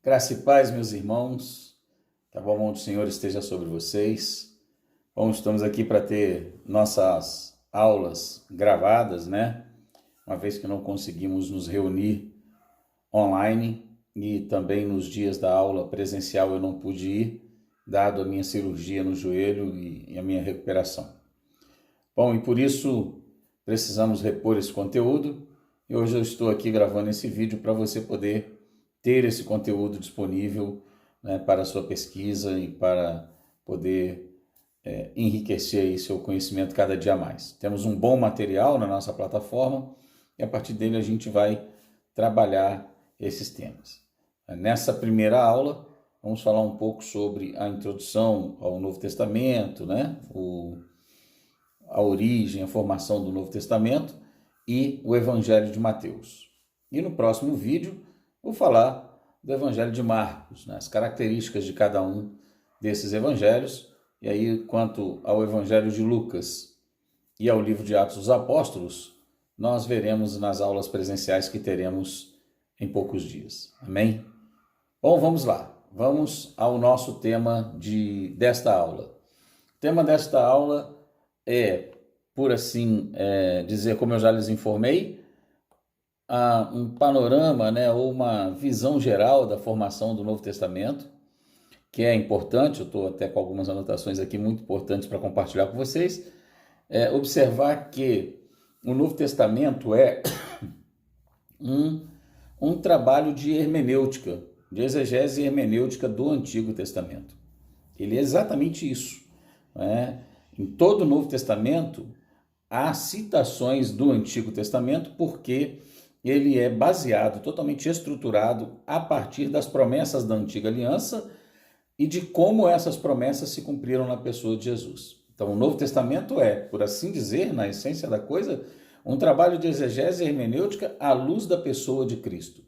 Graça e paz, meus irmãos, que a boa mão do Senhor esteja sobre vocês. Bom, estamos aqui para ter nossas aulas gravadas, né? Uma vez que não conseguimos nos reunir online e também nos dias da aula presencial eu não pude ir, dado a minha cirurgia no joelho e a minha recuperação. Bom, e por isso precisamos repor esse conteúdo e hoje eu estou aqui gravando esse vídeo para você poder ter esse conteúdo disponível, né, para a sua pesquisa e para poder enriquecer aí seu conhecimento cada dia mais. Temos um bom material na nossa plataforma e a partir dele a gente vai trabalhar esses temas. Nessa primeira aula, vamos falar um pouco sobre a introdução ao Novo Testamento, né, a origem, a formação do Novo Testamento e o Evangelho de Mateus. E no próximo vídeo, vou falar do Evangelho de Marcos, né? As características de cada um desses evangelhos. E aí, quanto ao Evangelho de Lucas e ao livro de Atos dos Apóstolos, nós veremos nas aulas presenciais que teremos em poucos dias. Amém? Bom, vamos lá. Vamos ao nosso tema desta aula. O tema desta aula é, por assim dizer, como eu já lhes informei, um panorama, né, ou uma visão geral da formação do Novo Testamento, que é importante. Eu estou até com algumas anotações aqui muito importantes para compartilhar com vocês. Observar que o Novo Testamento é um trabalho de hermenêutica, de exegese e hermenêutica do Antigo Testamento. Ele é exatamente isso, né? Em todo o Novo Testamento há citações do Antigo Testamento porque ele é baseado, totalmente estruturado a partir das promessas da Antiga Aliança e de como essas promessas se cumpriram na pessoa de Jesus. Então, o Novo Testamento é, por assim dizer, na essência da coisa, um trabalho de exegese e hermenêutica à luz da pessoa de Cristo.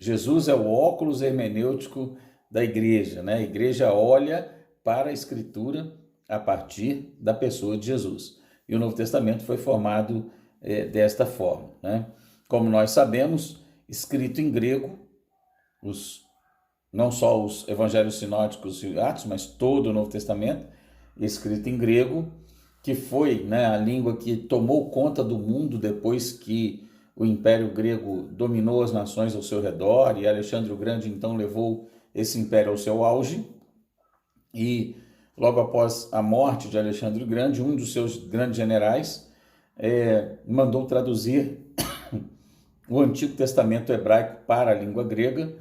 Jesus é o óculos hermenêutico da igreja, né? A igreja olha para a Escritura a partir da pessoa de Jesus. E o Novo Testamento foi formado desta forma, né? Como nós sabemos, escrito em grego, não só os evangelhos sinóticos e Atos, mas todo o Novo Testamento, escrito em grego, que foi, né, a língua que tomou conta do mundo depois que o Império Grego dominou as nações ao seu redor, e Alexandre o Grande então levou esse império ao seu auge. E logo após a morte de Alexandre o Grande, um dos seus grandes generais mandou traduzir o Antigo Testamento hebraico para a língua grega,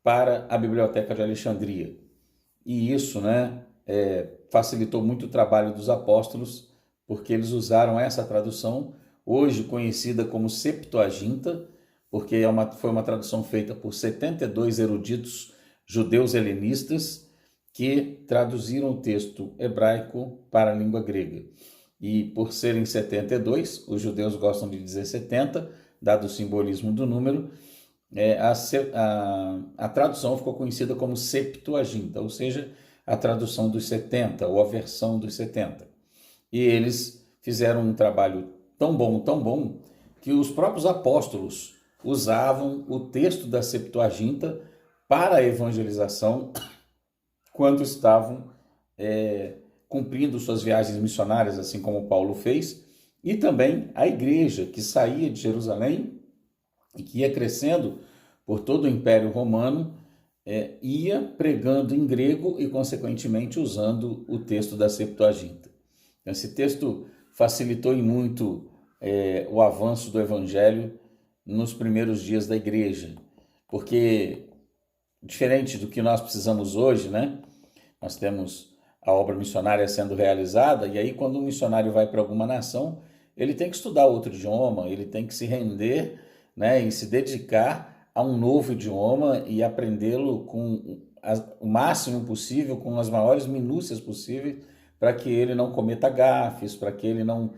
para a Biblioteca de Alexandria. E isso, né, facilitou muito o trabalho dos apóstolos, porque eles usaram essa tradução, hoje conhecida como Septuaginta, porque foi uma tradução feita por 72 eruditos judeus helenistas que traduziram o texto hebraico para a língua grega. E por serem 72, os judeus gostam de dizer 70, dado o simbolismo do número, a tradução ficou conhecida como Septuaginta, ou seja, a tradução dos 70, ou a versão dos 70. E eles fizeram um trabalho tão bom, que os próprios apóstolos usavam o texto da Septuaginta para a evangelização quando estavam cumprindo suas viagens missionárias, assim como Paulo fez, e também a igreja que saía de Jerusalém e que ia crescendo por todo o Império Romano, ia pregando em grego e, consequentemente, usando o texto da Septuaginta. Então, esse texto facilitou em muito o avanço do Evangelho nos primeiros dias da igreja, porque, diferente do que nós precisamos hoje, né? Nós temos a obra missionária sendo realizada, e aí quando um missionário vai para alguma nação, ele tem que estudar outro idioma, ele tem que se render, né, e se dedicar a um novo idioma e aprendê-lo com o máximo possível, com as maiores minúcias possíveis, para que ele não cometa gafes, para que ele não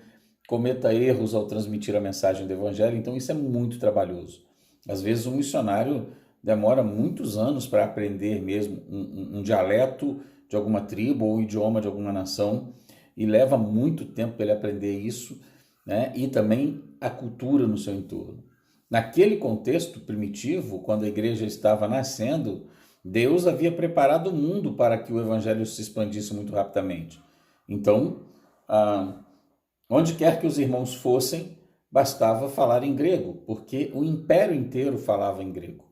cometa erros ao transmitir a mensagem do Evangelho. Então isso é muito trabalhoso. Às vezes um missionário demora muitos anos para aprender mesmo um dialeto de alguma tribo ou idioma de alguma nação, e leva muito tempo para ele aprender isso, né? E também a cultura no seu entorno. Naquele contexto primitivo, quando a igreja estava nascendo, Deus havia preparado o mundo para que o evangelho se expandisse muito rapidamente. Então, onde quer que os irmãos fossem, bastava falar em grego, porque o império inteiro falava em grego.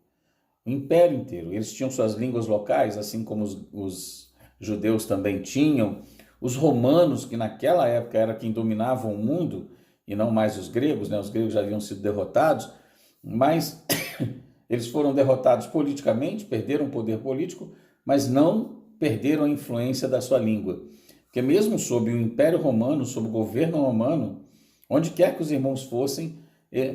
O império inteiro. Eles tinham suas línguas locais, assim como os judeus também tinham. Os romanos, que naquela época era quem dominavam o mundo, e não mais os gregos, né? Os gregos já haviam sido derrotados, mas eles foram derrotados politicamente, perderam o poder político, mas não perderam a influência da sua língua. Porque mesmo sob o Império Romano, sob o governo romano, onde quer que os irmãos fossem,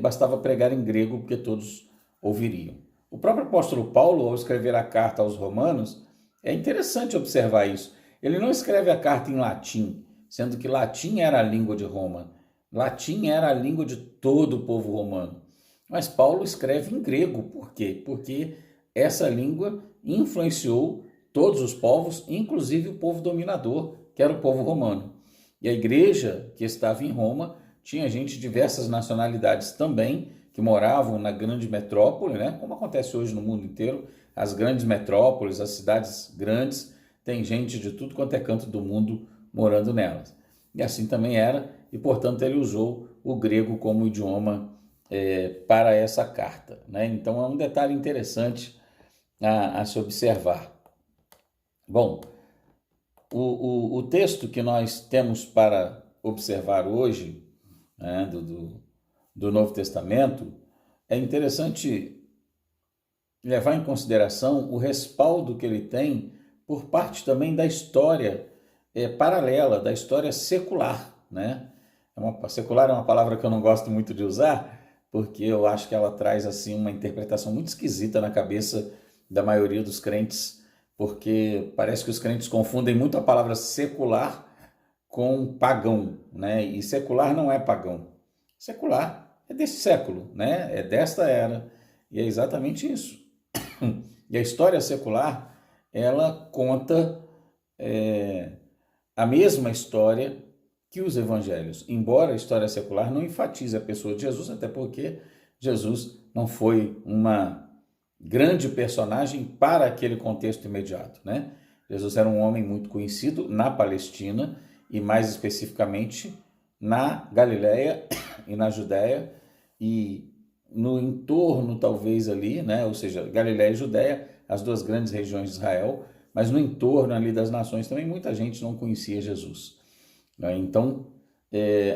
bastava pregar em grego, porque todos ouviriam. O próprio apóstolo Paulo, ao escrever a carta aos Romanos, é interessante observar isso. Ele não escreve a carta em latim, sendo que latim era a língua de Roma. Latim era a língua de todo o povo romano. Mas Paulo escreve em grego. Por quê? Porque essa língua influenciou todos os povos, inclusive o povo dominador, que era o povo romano. E a igreja que estava em Roma tinha gente de diversas nacionalidades também, que moravam na grande metrópole, né? Como acontece hoje no mundo inteiro, as grandes metrópoles, as cidades grandes, tem gente de tudo quanto é canto do mundo morando nelas. E assim também era, e portanto ele usou o grego como idioma para essa carta, né? Então é um detalhe interessante a se observar. Bom, o texto que nós temos para observar hoje, né, do Novo Testamento, é interessante levar em consideração o respaldo que ele tem por parte também da história paralela, da história secular, né? Secular é uma palavra que eu não gosto muito de usar, porque eu acho que ela traz assim uma interpretação muito esquisita na cabeça da maioria dos crentes, porque parece que os crentes confundem muito a palavra secular com pagão, né? E secular não é pagão. Secular é desse século, né? É desta era, e é exatamente isso. E a história secular, ela conta a mesma história que os evangelhos, embora a história secular não enfatize a pessoa de Jesus, até porque Jesus não foi uma grande personagem para aquele contexto imediato, né? Jesus era um homem muito conhecido na Palestina e mais especificamente na Galileia e na Judéia e no entorno talvez ali, né? Ou seja, Galileia e Judéia, as duas grandes regiões de Israel, mas no entorno ali das nações também muita gente não conhecia Jesus. Então,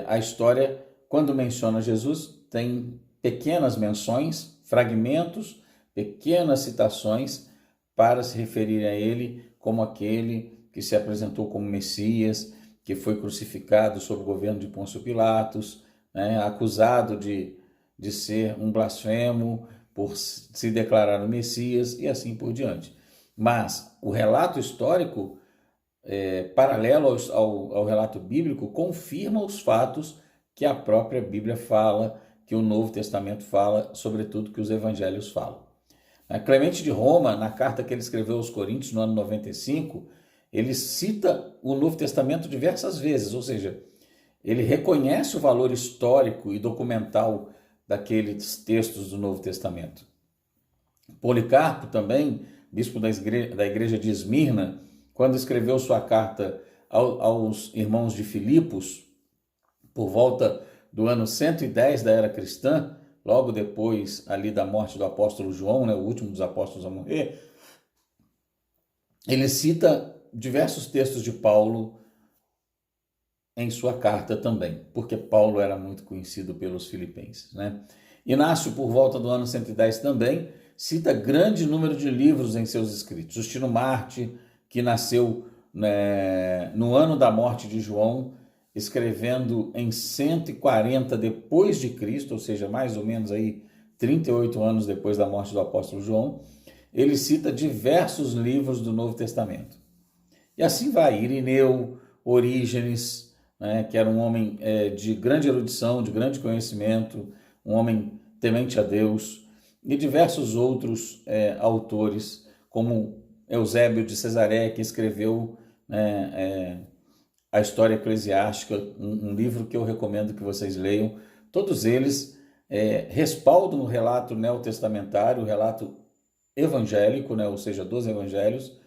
a história, quando menciona Jesus, tem pequenas menções, fragmentos, pequenas citações para se referir a ele como aquele que se apresentou como Messias, que foi crucificado sob o governo de Pôncio Pilatos, né, acusado de ser um blasfemo por se declarar o Messias e assim por diante. Mas o relato histórico paralelo ao relato bíblico, confirma os fatos que a própria Bíblia fala, que o Novo Testamento fala, sobretudo que os evangelhos falam. Clemente de Roma, na carta que ele escreveu aos Coríntios no ano 95, ele cita o Novo Testamento diversas vezes, ou seja, ele reconhece o valor histórico e documental daqueles textos do Novo Testamento. Policarpo também, bispo da igreja de Esmirna, quando escreveu sua carta aos irmãos de Filipos, por volta do ano 110 da era cristã, logo depois ali da morte do apóstolo João, né, o último dos apóstolos a morrer, ele cita diversos textos de Paulo em sua carta também, porque Paulo era muito conhecido pelos filipenses, né? Inácio, por volta do ano 110 também, cita grande número de livros em seus escritos. Justino Marte, que nasceu, né, no ano da morte de João, escrevendo em 140 depois de Cristo, ou seja, mais ou menos aí 38 anos depois da morte do apóstolo João, ele cita diversos livros do Novo Testamento. E assim vai, Irineu, Orígenes, né, que era um homem de grande erudição, de grande conhecimento, um homem temente a Deus, e diversos outros autores, como Eusébio de Cesareia, que escreveu a História Eclesiástica, um livro que eu recomendo que vocês leiam. Todos eles respaldam o relato neotestamentário, o relato evangélico, né? Ou seja, dos evangelhos,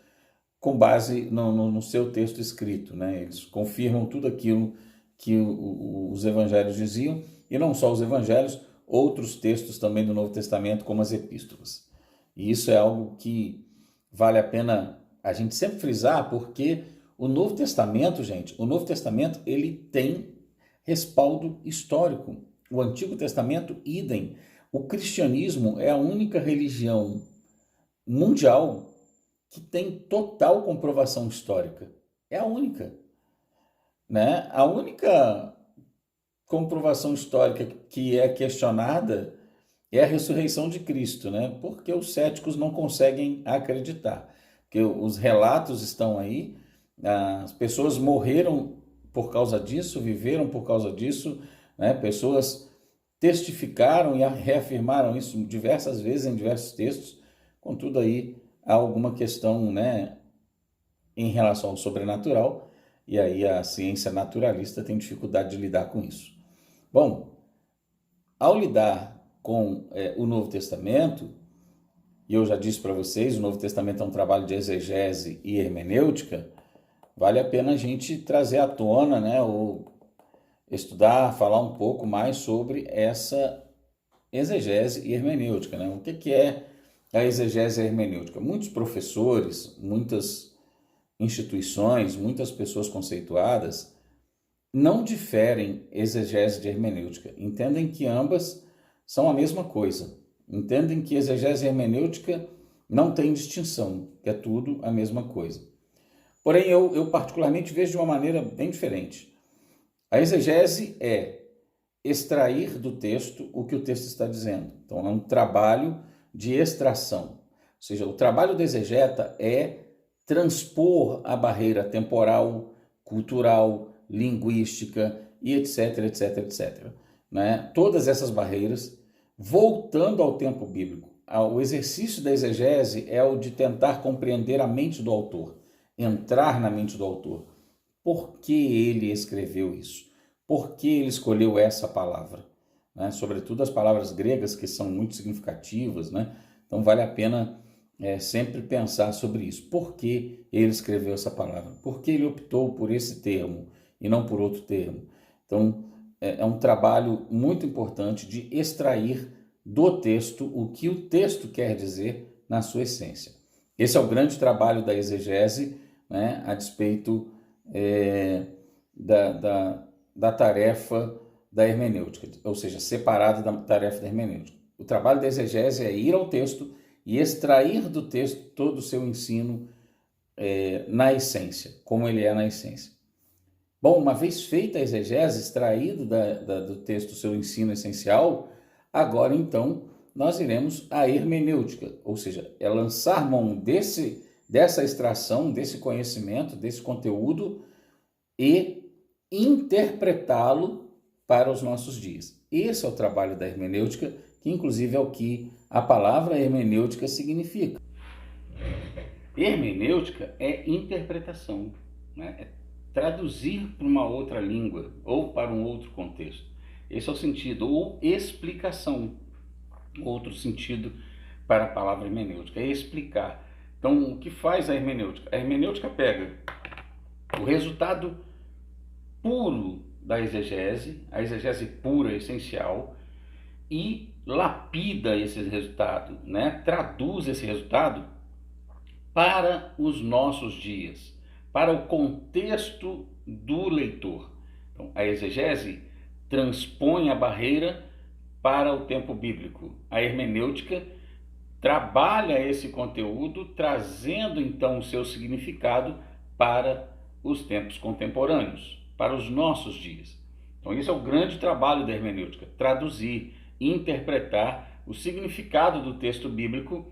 com base no seu texto escrito, né? Eles confirmam tudo aquilo que os evangelhos diziam, e não só os evangelhos, outros textos também do Novo Testamento, como as epístolas. E isso é algo que vale a pena a gente sempre frisar, porque o Novo Testamento, gente, o Novo Testamento, ele tem respaldo histórico. O Antigo Testamento, idem. O cristianismo é a única religião mundial que tem total comprovação histórica. É a única, né? A única comprovação histórica que é questionada é a ressurreição de Cristo, né? Porque os céticos não conseguem acreditar. Porque os relatos estão aí, as pessoas morreram por causa disso, viveram por causa disso, né? Pessoas testificaram e reafirmaram isso diversas vezes em diversos textos. Contudo, aí há alguma questão, né, em relação ao sobrenatural, e aí a ciência naturalista tem dificuldade de lidar com isso. Bom, ao lidar com o Novo Testamento, e eu já disse para vocês, o Novo Testamento é um trabalho de exegese e hermenêutica, vale a pena a gente trazer à tona, né, ou estudar, falar um pouco mais sobre essa exegese e hermenêutica, né? O que é a exegese e hermenêutica? Muitos professores, muitas instituições, muitas pessoas conceituadas não diferem exegese de hermenêutica. Entendem que ambas são a mesma coisa. Entendem que exegese e hermenêutica não tem distinção, que é tudo a mesma coisa. Porém, eu particularmente vejo de uma maneira bem diferente. A exegese é extrair do texto o que o texto está dizendo. Então, é um trabalho de extração. Ou seja, o trabalho do exegeta é transpor a barreira temporal, cultural, linguística e etc, etc, etc. Né? Todas essas barreiras, voltando ao tempo bíblico. O exercício da exegese é o de tentar compreender a mente do autor, entrar na mente do autor. Por que ele escreveu isso? Por que ele escolheu essa palavra? Né? Sobretudo as palavras gregas, que são muito significativas, né? Então vale a pena sempre pensar sobre isso. Por que ele escreveu essa palavra? Por que ele optou por esse termo e não por outro termo? Então é um trabalho muito importante de extrair do texto o que o texto quer dizer na sua essência. Esse é o grande trabalho da exegese, né? A despeito da tarefa da hermenêutica, ou seja, separada da tarefa da hermenêutica. O trabalho da exegese é ir ao texto e extrair do texto todo o seu ensino na essência, como ele é na essência. Bom, uma vez feita a exegese, extraído do texto o seu ensino essencial, agora então nós iremos à hermenêutica, ou seja, é lançar mão dessa extração, desse conhecimento, desse conteúdo e interpretá-lo para os nossos dias. Esse é o trabalho da hermenêutica, que inclusive é o que a palavra hermenêutica significa. Hermenêutica é interpretação, né? É traduzir para uma outra língua ou para um outro contexto. Esse é o sentido, ou explicação, outro sentido para a palavra hermenêutica, é explicar. Então, o que faz a hermenêutica? A hermenêutica pega o resultado puro da exegese, a exegese pura, essencial, e lapida esse resultado, né? Traduz esse resultado para os nossos dias, para o contexto do leitor. Então, a exegese transpõe a barreira para o tempo bíblico. A hermenêutica trabalha esse conteúdo, trazendo então o seu significado para os tempos contemporâneos, para os nossos dias. Então, isso é o grande trabalho da hermenêutica: traduzir, interpretar o significado do texto bíblico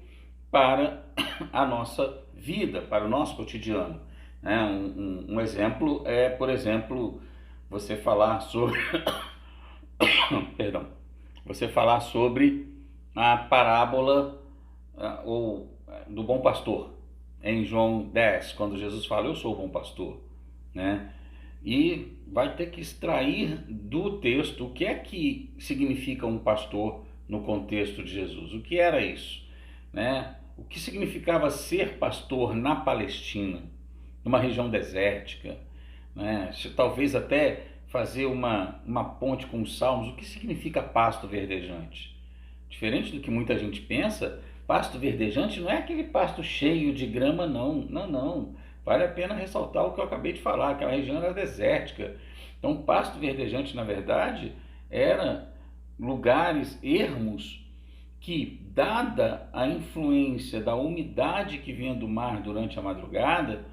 para a nossa vida, para o nosso cotidiano. Um exemplo é, por exemplo, você falar sobre perdão, você falar sobre a parábola do bom pastor, em João 10, quando Jesus fala, eu sou o bom pastor, né? E vai ter que extrair do texto o que é que significa um pastor no contexto de Jesus, o que era isso, né? o que significava ser pastor na Palestina, numa região desértica, né? Talvez até fazer uma ponte com os Salmos, o que significa pasto verdejante? Diferente do que muita gente pensa, pasto verdejante não é aquele pasto cheio de grama, não. Não, não. Vale a pena ressaltar o que eu acabei de falar, aquela região era desértica. Então, pasto verdejante, na verdade, era lugares ermos que, dada a influência da umidade que vinha do mar durante a madrugada,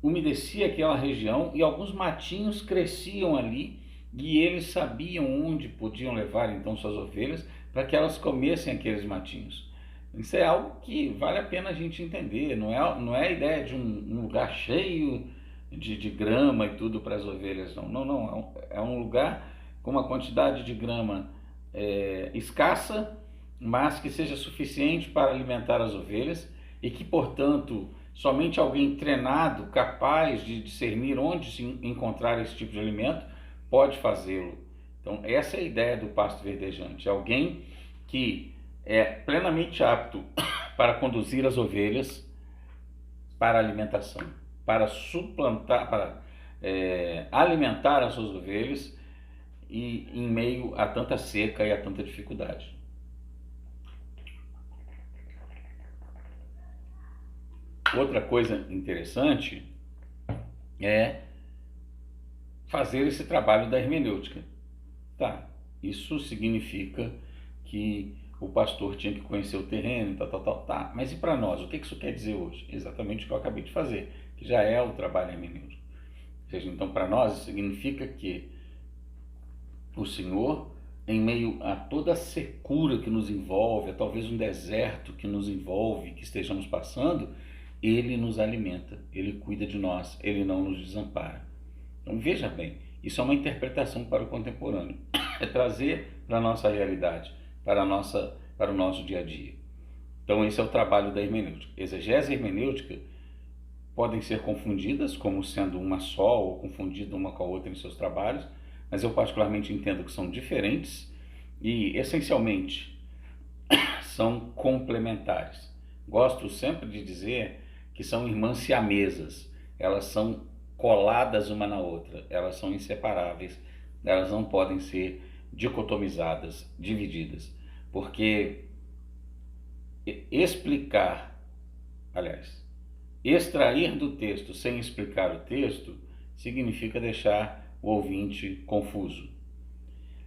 umedecia aquela região e alguns matinhos cresciam ali e eles sabiam onde podiam levar então suas ovelhas para que elas comessem aqueles matinhos. Isso é algo que vale a pena a gente entender, não é a ideia de um lugar cheio de grama e tudo para as ovelhas, não. Não, não, é um lugar com uma quantidade de grama escassa, mas que seja suficiente para alimentar as ovelhas e que, portanto, somente alguém treinado, capaz de discernir onde se encontrar esse tipo de alimento, pode fazê-lo. Então, essa é a ideia do pasto verdejante. Alguém que é plenamente apto para conduzir as ovelhas para a alimentação, para suplantar, para alimentar as suas ovelhas e em meio a tanta seca e a tanta dificuldade. Outra coisa interessante é fazer esse trabalho da hermenêutica. Tá, isso significa que o pastor tinha que conhecer o terreno, tá. Mas e para nós? O que isso quer dizer hoje? Exatamente o que eu acabei de fazer, que já é o trabalho hermenêutico. Ou seja, então para nós isso significa que o Senhor, em meio a toda a secura que nos envolve, a talvez um deserto que nos envolve, que estejamos passando, Ele nos alimenta, Ele cuida de nós, Ele não nos desampara. Então veja bem, isso é uma interpretação para o contemporâneo, é trazer para a nossa realidade, para o nosso dia a dia. Então esse é o trabalho da hermenêutica. Exegese e hermenêutica podem ser confundidas como sendo uma só ou confundida uma com a outra em seus trabalhos, mas eu particularmente entendo que são diferentes e essencialmente são complementares. Gosto sempre de dizer que são irmãs siamesas, elas são coladas uma na outra, elas são inseparáveis, elas não podem ser dicotomizadas, divididas, porque extrair do texto sem explicar o texto significa deixar o ouvinte confuso.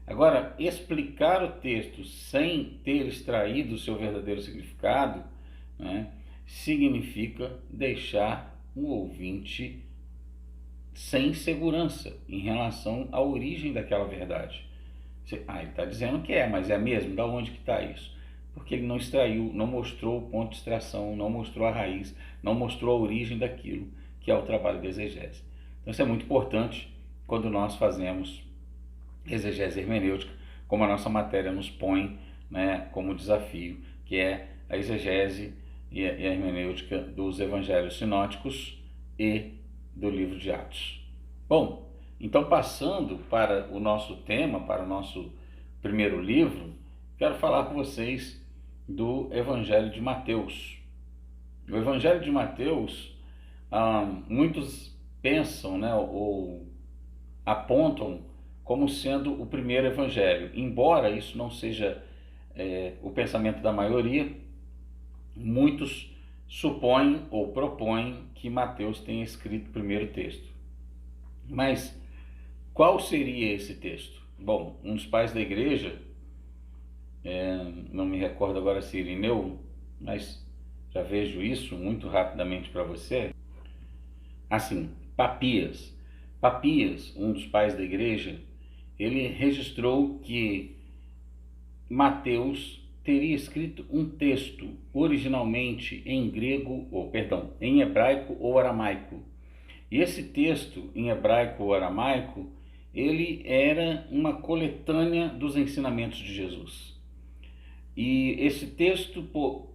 Agora, explicar o texto sem ter extraído o seu verdadeiro significado, né, significa deixar o ouvinte sem segurança em relação à origem daquela verdade. Ele está dizendo que mas é mesmo? Da onde que está isso? Porque ele não extraiu, não mostrou o ponto de extração, não mostrou a raiz, não mostrou a origem daquilo, que é o trabalho da exegese. Então isso é muito importante quando nós fazemos exegese hermenêutica, como a nossa matéria nos põe, né, como desafio, que é a exegese e a hermenêutica dos evangelhos sinóticos e do livro de Atos. Bom, então passando para o nosso tema, para o nosso primeiro livro, quero falar com vocês do Evangelho de Mateus. O Evangelho de Mateus, muitos pensam, né, ou apontam como sendo o primeiro evangelho, embora isso não seja o pensamento da maioria, muitos supõem ou propõem que Mateus tenha escrito o primeiro texto. Mas qual seria esse texto? Bom, um dos pais da igreja, não me recordo agora se Irineu, mas já vejo isso muito rapidamente para você. Assim, Papias, um dos pais da igreja, ele registrou que Mateus teria escrito um texto originalmente em em hebraico ou aramaico. E esse texto em hebraico ou aramaico, ele era uma coletânea dos ensinamentos de Jesus. E esse texto,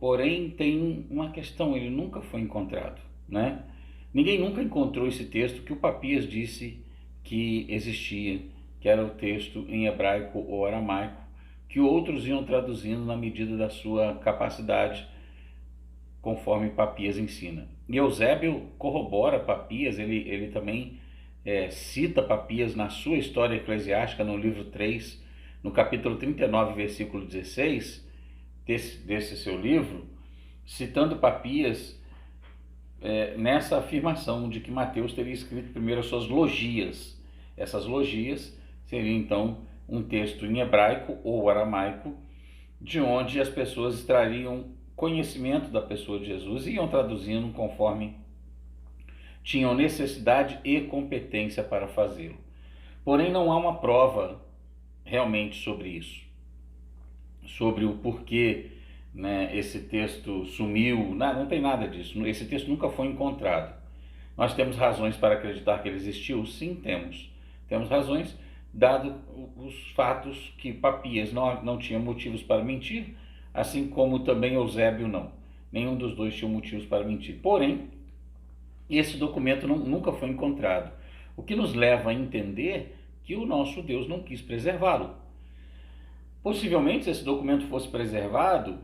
porém, tem uma questão, ele nunca foi encontrado, né? Ninguém nunca encontrou esse texto que o Papias disse que existia, que era o texto em hebraico ou aramaico, que outros iam traduzindo na medida da sua capacidade conforme Papias ensina. E Eusébio corrobora Papias, ele também cita Papias na sua história eclesiástica, no livro 3, no capítulo 39, versículo 16, desse seu livro, citando Papias nessa afirmação de que Mateus teria escrito primeiro as suas logias. Essas logias seriam então um texto em hebraico ou aramaico, de onde as pessoas extrariam conhecimento da pessoa de Jesus e iam traduzindo conforme tinham necessidade e competência para fazê-lo. Porém, não há uma prova realmente sobre isso, sobre o porquê, né, esse texto sumiu. Não tem nada disso. Esse texto nunca foi encontrado. Nós temos razões para acreditar que ele existiu? Sim, temos. Temos razões, dado os fatos que Papias não tinha motivos para mentir, assim como também Eusébio não. Nenhum dos dois tinha motivos para mentir. Porém, esse documento nunca foi encontrado, o que nos leva a entender que o nosso Deus não quis preservá-lo. Possivelmente, se esse documento fosse preservado,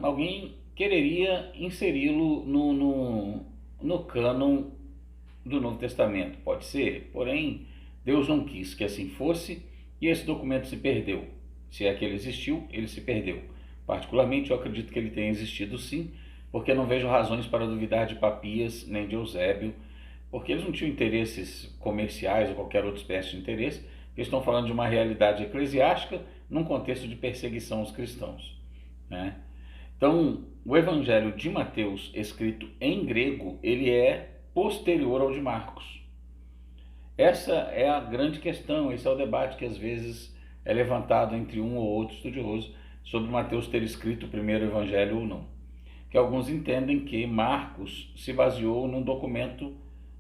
alguém quereria inseri-lo no cânon do Novo Testamento. Pode ser, porém, Deus não quis que assim fosse e esse documento se perdeu. Se é que ele existiu, ele se perdeu. Particularmente, eu acredito que ele tenha existido sim, porque não vejo razões para duvidar de Papias nem de Eusébio, porque eles não tinham interesses comerciais ou qualquer outra espécie de interesse. Eles estão falando de uma realidade eclesiástica num contexto de perseguição aos cristãos, né? Então, o Evangelho de Mateus, escrito em grego, ele é posterior ao de Marcos. Essa é a grande questão, esse é o debate que às vezes é levantado entre um ou outro estudioso sobre Mateus ter escrito o primeiro evangelho ou não. Que alguns entendem que Marcos se baseou num documento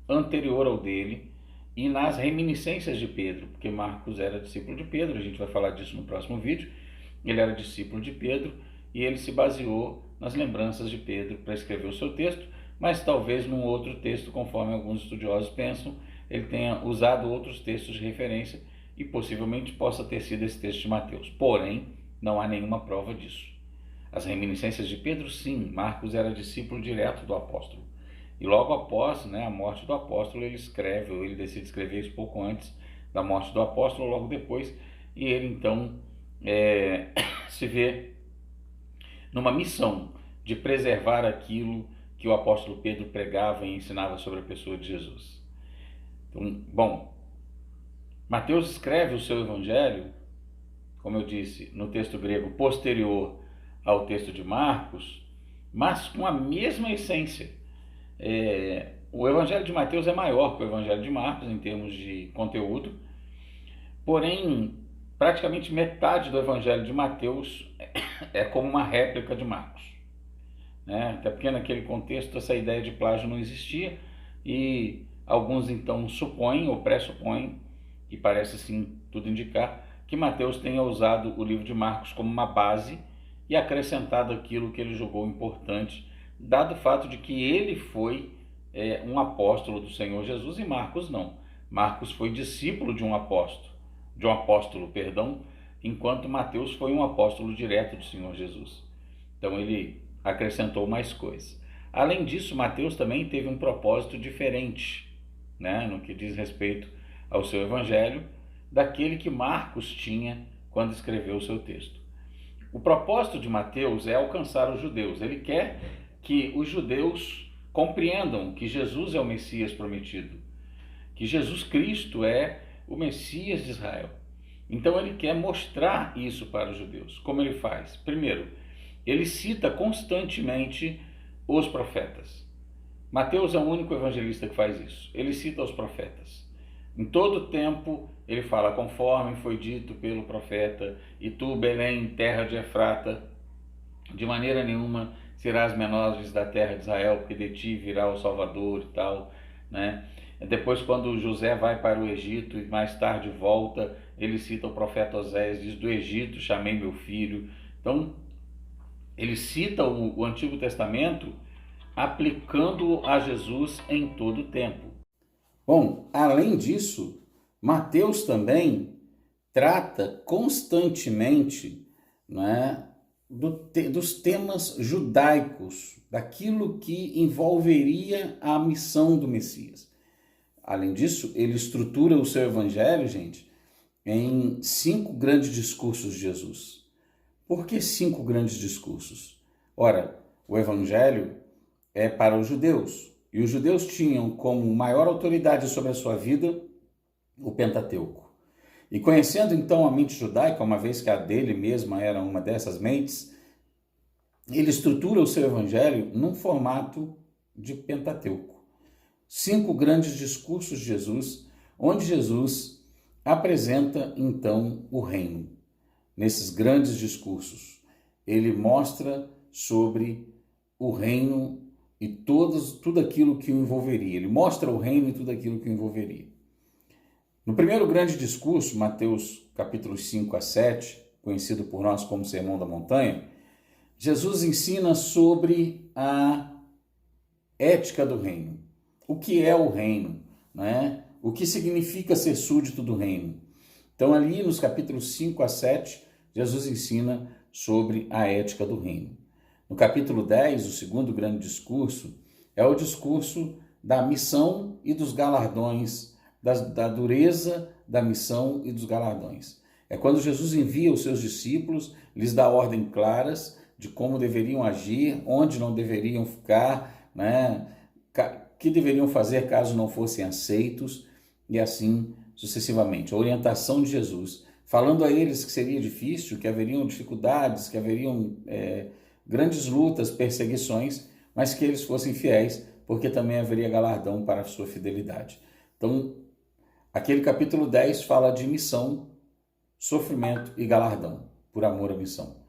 anterior ao dele e nas reminiscências de Pedro, porque Marcos era discípulo de Pedro, a gente vai falar disso no próximo vídeo. Ele era discípulo de Pedro e ele se baseou nas lembranças de Pedro para escrever o seu texto, mas talvez num outro texto, conforme alguns estudiosos pensam, ele tenha usado outros textos de referência e possivelmente possa ter sido esse texto de Mateus. Porém, não há nenhuma prova disso. As reminiscências de Pedro, sim, Marcos era discípulo direto do apóstolo. E logo após, né, a morte do apóstolo, ele escreve, ou ele decide escrever isso pouco antes da morte do apóstolo, logo depois, e ele então se vê numa missão de preservar aquilo que o apóstolo Pedro pregava e ensinava sobre a pessoa de Jesus. Então, bom, Mateus escreve o seu evangelho, como eu disse, no texto grego posterior ao texto de Marcos, mas com a mesma essência. O evangelho de Mateus é maior que o evangelho de Marcos em termos de conteúdo, porém, praticamente metade do evangelho de Mateus é como uma réplica de Marcos, né? Até porque naquele contexto essa ideia de plágio não existia e alguns então supõem ou pressupõem, e parece sim tudo indicar, que Mateus tenha usado o livro de Marcos como uma base e acrescentado aquilo que ele julgou importante, dado o fato de que ele foi um apóstolo do Senhor Jesus e Marcos não. Marcos foi discípulo de um apóstolo, enquanto Mateus foi um apóstolo direto do Senhor Jesus. Então ele acrescentou mais coisas. Além disso, Mateus também teve um propósito diferente, né, no que diz respeito ao seu evangelho, daquele que Marcos tinha quando escreveu o seu texto. O propósito de Mateus é alcançar os judeus. Ele quer que os judeus compreendam que Jesus é o Messias prometido, que Jesus Cristo é o Messias de Israel. Então ele quer mostrar isso para os judeus. Como ele faz? Primeiro, ele cita constantemente os profetas. Mateus é o único evangelista que faz isso. Ele cita os profetas. Em todo tempo ele fala: conforme foi dito pelo profeta, e tu, Belém, terra de Efrata, de maneira nenhuma serás menores da terra de Israel, porque de ti virá o Salvador e tal, né? Depois, quando José vai para o Egito e mais tarde volta, ele cita o profeta Oséias, diz: do Egito chamei meu filho. Então ele cita o Antigo Testamento aplicando a Jesus em todo o tempo. Bom, além disso, Mateus também trata constantemente, né, dos temas judaicos, daquilo que envolveria a missão do Messias. Além disso, ele estrutura o seu evangelho, gente, em 5 grandes discursos de Jesus. Por que 5 grandes discursos? Ora, o evangelho é para os judeus, e os judeus tinham como maior autoridade sobre a sua vida o Pentateuco. E conhecendo então a mente judaica, uma vez que a dele mesma era uma dessas mentes, ele estrutura o seu evangelho num formato de Pentateuco. 5 grandes discursos de Jesus, onde Jesus apresenta então o reino. Nesses grandes discursos, ele mostra sobre o reino e tudo aquilo que o envolveria. Ele mostra o reino e tudo aquilo que o envolveria. No primeiro grande discurso, Mateus capítulos 5 a 7, conhecido por nós como Sermão da Montanha, Jesus ensina sobre a ética do reino. O que é o reino, né? O que significa ser súdito do reino. Então, ali nos capítulos 5 a 7, Jesus ensina sobre a ética do reino. No capítulo 10, o segundo grande discurso, é o discurso da missão e dos galardões, da dureza da missão e dos galardões. É quando Jesus envia os seus discípulos, lhes dá ordens claras de como deveriam agir, onde não deveriam ficar, né? Que deveriam fazer caso não fossem aceitos, e assim sucessivamente. A orientação de Jesus, falando a eles que seria difícil, que haveriam dificuldades, que haveriam grandes lutas, perseguições, mas que eles fossem fiéis, porque também haveria galardão para a sua fidelidade. Então, aquele capítulo 10 fala de missão, sofrimento e galardão, por amor à missão.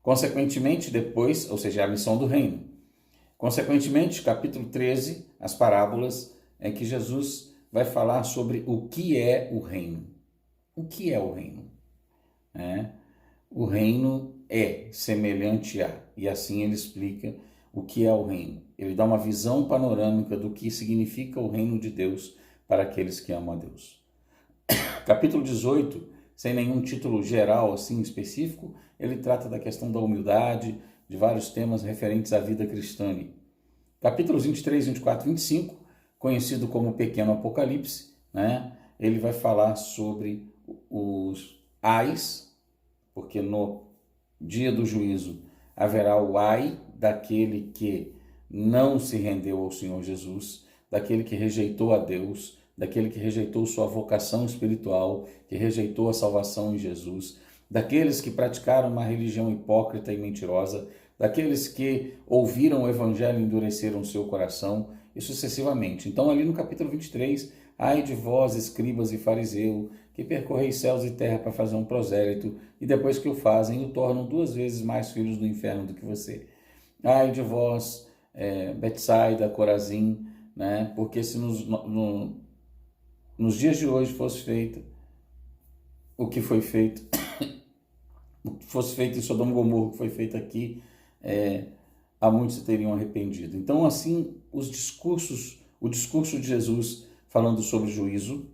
Consequentemente, depois, ou seja, a missão do reino. Consequentemente, capítulo 13, as parábolas, é que Jesus vai falar sobre o que é o reino. O que é o reino? O reino é semelhante a, e assim ele explica o que é o reino. Ele dá uma visão panorâmica do que significa o reino de Deus para aqueles que amam a Deus. Capítulo 18, sem nenhum título geral assim específico, ele trata da questão da humildade, de vários temas referentes à vida cristã. Capítulos 23, 24 e 25, conhecido como Pequeno Apocalipse, né? Ele vai falar sobre os ais, porque no dia do juízo haverá o ai daquele que não se rendeu ao Senhor Jesus, daquele que rejeitou a Deus, daquele que rejeitou sua vocação espiritual, que rejeitou a salvação em Jesus, daqueles que praticaram uma religião hipócrita e mentirosa, daqueles que ouviram o evangelho e endureceram seu coração, e sucessivamente. Então, ali no capítulo 23, ai de vós, escribas e fariseu, que percorreis céus e terra para fazer um prosélito, e depois que o fazem, o tornam 2 vezes mais filhos do inferno do que você. Ai de vós, Betsaida, Corazim, né? Porque se nos dias de hoje fosse feito o que foi feito, o que fosse feito em Sodoma e Gomorra, o que foi feito aqui, há muitos se teriam arrependido. Então, assim, o discurso de Jesus falando sobre juízo,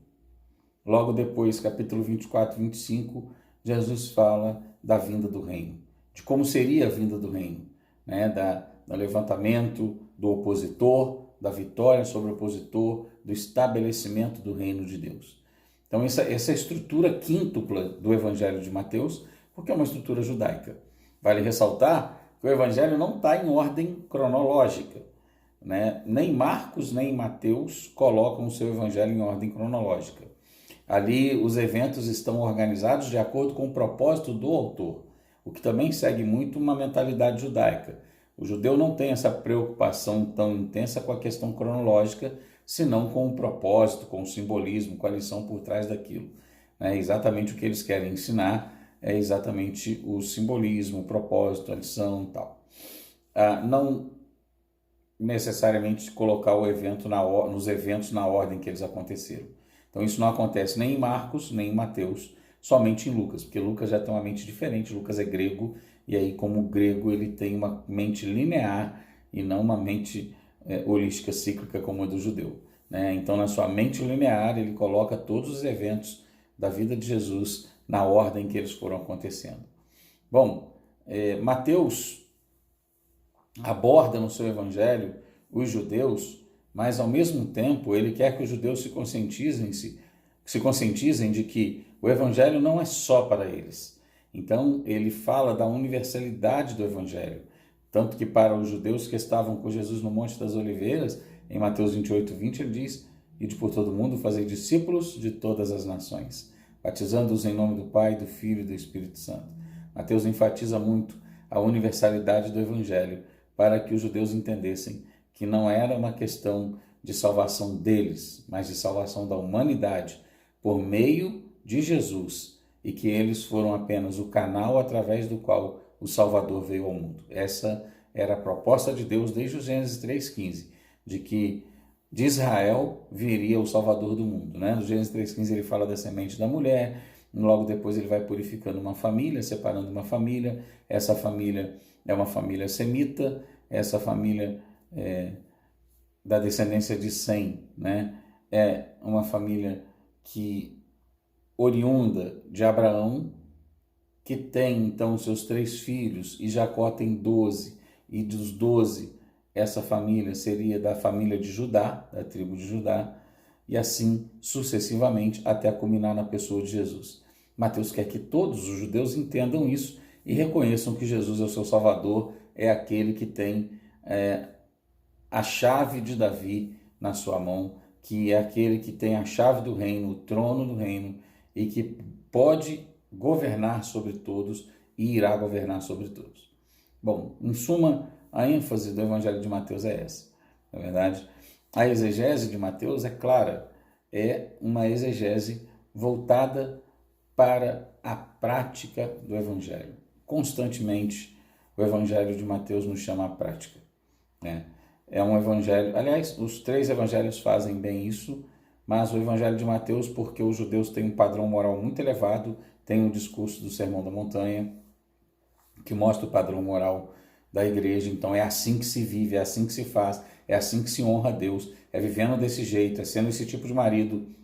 logo depois, capítulo 24 e 25, Jesus fala da vinda do reino, de como seria a vinda do reino, né? Do levantamento do opositor, da vitória sobre o opositor, do estabelecimento do reino de Deus. Então, essa estrutura quíntupla do Evangelho de Mateus, porque é uma estrutura judaica. Vale ressaltar que o Evangelho não está em ordem cronológica, né? Nem Marcos nem Mateus colocam o seu Evangelho em ordem cronológica. Ali os eventos estão organizados de acordo com o propósito do autor, o que também segue muito uma mentalidade judaica. O judeu não tem essa preocupação tão intensa com a questão cronológica, senão com o propósito, com o simbolismo, com a lição por trás daquilo. É exatamente o que eles querem ensinar, é exatamente o simbolismo, o propósito, a lição e tal. Não necessariamente colocar o evento nos eventos na ordem que eles aconteceram. Então isso não acontece nem em Marcos, nem em Mateus, somente em Lucas, porque Lucas já tem uma mente diferente, Lucas é grego, e aí como o grego ele tem uma mente linear e não uma mente holística, cíclica como a do judeu, né? Então na sua mente linear ele coloca todos os eventos da vida de Jesus na ordem que eles foram acontecendo. Bom, Mateus aborda no seu evangelho os judeus, mas ao mesmo tempo ele quer que os judeus se conscientizem de que o evangelho não é só para eles. Então ele fala da universalidade do evangelho, tanto que para os judeus que estavam com Jesus no Monte das Oliveiras, em Mateus 28:20, ele diz: "Ide por todo mundo, fazei discípulos de todas as nações, batizando-os em nome do Pai, do Filho e do Espírito Santo." Mateus enfatiza muito a universalidade do evangelho, para que os judeus entendessem que não era uma questão de salvação deles, mas de salvação da humanidade por meio de Jesus, e que eles foram apenas o canal através do qual o Salvador veio ao mundo. Essa era a proposta de Deus desde o Gênesis 3,15, de que de Israel viria o Salvador do mundo. No Gênesis 3,15 ele fala da semente da mulher, logo depois ele vai purificando uma família, separando uma família. Essa família é uma família semita, essa família da descendência de Sem, é uma família que oriunda de Abraão, que tem então seus 3 filhos, e Jacó tem 12, e dos 12 essa família seria da família de Judá, da tribo de Judá, e assim sucessivamente até culminar na pessoa de Jesus. Mateus quer que todos os judeus entendam isso e reconheçam que Jesus é o seu Salvador, é aquele que tem a chave de Davi na sua mão, que é aquele que tem a chave do reino, o trono do reino, e que pode governar sobre todos e irá governar sobre todos. Bom, em suma, a ênfase do Evangelho de Mateus é essa. Na verdade, a exegese de Mateus é clara, é uma exegese voltada para a prática do Evangelho. Constantemente, o Evangelho de Mateus nos chama à prática. É um evangelho, aliás, os 3 evangelhos fazem bem isso, mas o evangelho de Mateus, porque os judeus têm um padrão moral muito elevado, tem o discurso do Sermão da Montanha, que mostra o padrão moral da igreja. Então é assim que se vive, é assim que se faz, é assim que se honra a Deus, é vivendo desse jeito, é sendo esse tipo de marido,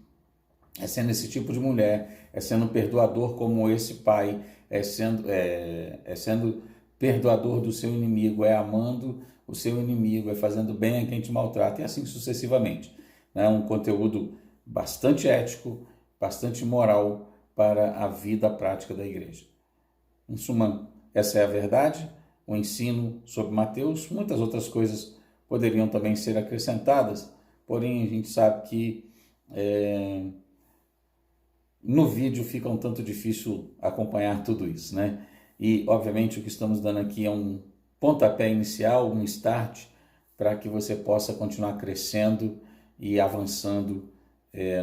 é sendo esse tipo de mulher, é sendo perdoador como esse pai, é sendo perdoador do seu inimigo, é amando o seu inimigo, é fazendo bem a quem te maltrata, e assim sucessivamente. Um conteúdo bastante ético, bastante moral para a vida prática da igreja. Em suma, essa é a verdade, o ensino sobre Mateus. Muitas outras coisas poderiam também ser acrescentadas, porém a gente sabe que no vídeo fica um tanto difícil acompanhar tudo isso, E, obviamente, o que estamos dando aqui é um pontapé inicial, um start, para que você possa continuar crescendo e avançando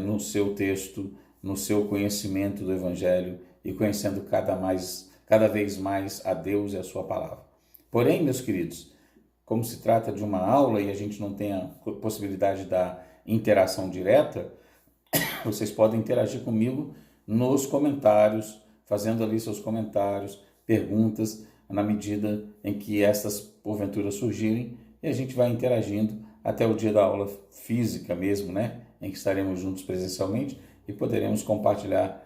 no seu texto, no seu conhecimento do Evangelho e conhecendo cada vez mais a Deus e a sua palavra. Porém, meus queridos, como se trata de uma aula e a gente não tem a possibilidade da interação direta, vocês podem interagir comigo nos comentários, fazendo ali seus comentários, perguntas, na medida em que estas porventura surgirem, e a gente vai interagindo até o dia da aula física mesmo, em que estaremos juntos presencialmente e poderemos compartilhar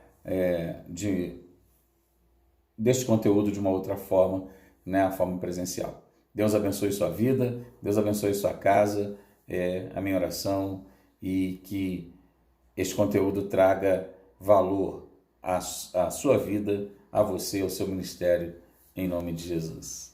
deste conteúdo de uma outra forma, a forma presencial. Deus abençoe sua vida, Deus abençoe sua casa, a minha oração, e que este conteúdo traga valor à sua vida, a você, ao seu ministério, em nome de Jesus.